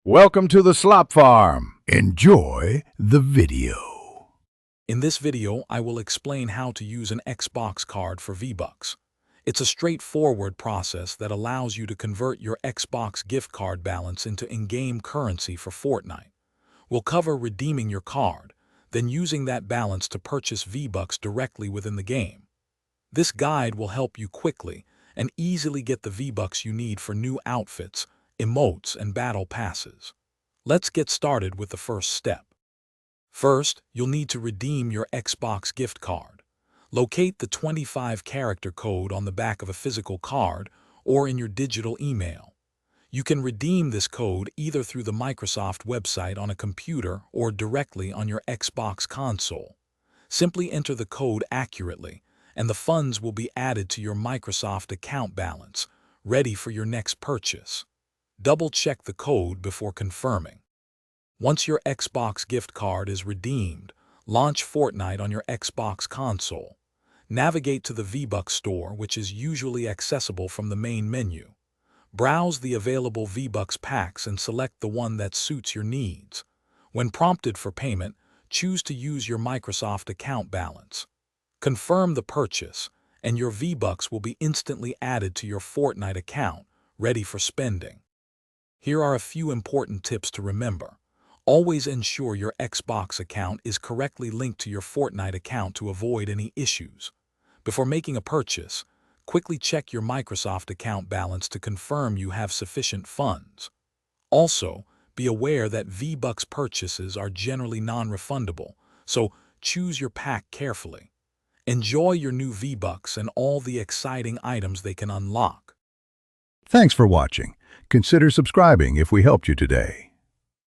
Welcome to the Slop Farm. Enjoy the video. In this video, I will explain how to use an Xbox card for V-Bucks. It's a straightforward process that allows you to convert your Xbox gift card balance into in-game currency for Fortnite. We'll cover redeeming your card, then using that balance to purchase V-Bucks directly within the game. This guide will help you quickly and easily get the V-Bucks you need for new outfits, emotes, and battle passes. Let's get started with the first step. First, you'll need to redeem your Xbox gift card. Locate the 25-character code on the back of a physical card or in your digital email. You can redeem this code either through the Microsoft website on a computer or directly on your Xbox console. Simply enter the code accurately, and the funds will be added to your Microsoft account balance, ready for your next purchase. Double-check the code before confirming. Once your Xbox gift card is redeemed, launch Fortnite on your Xbox console. Navigate to the V-Bucks store, which is usually accessible from the main menu. Browse the available V-Bucks packs and select the one that suits your needs. When prompted for payment, choose to use your Microsoft account balance. Confirm the purchase, and your V-Bucks will be instantly added to your Fortnite account, ready for spending. Here are a few important tips to remember. Always ensure your Xbox account is correctly linked to your Fortnite account to avoid any issues. Before making a purchase, quickly check your Microsoft account balance to confirm you have sufficient funds. Also, be aware that V-Bucks purchases are generally non-refundable, so choose your pack carefully. Enjoy your new V-Bucks and all the exciting items they can unlock. Thanks for watching. Consider subscribing if we helped you today.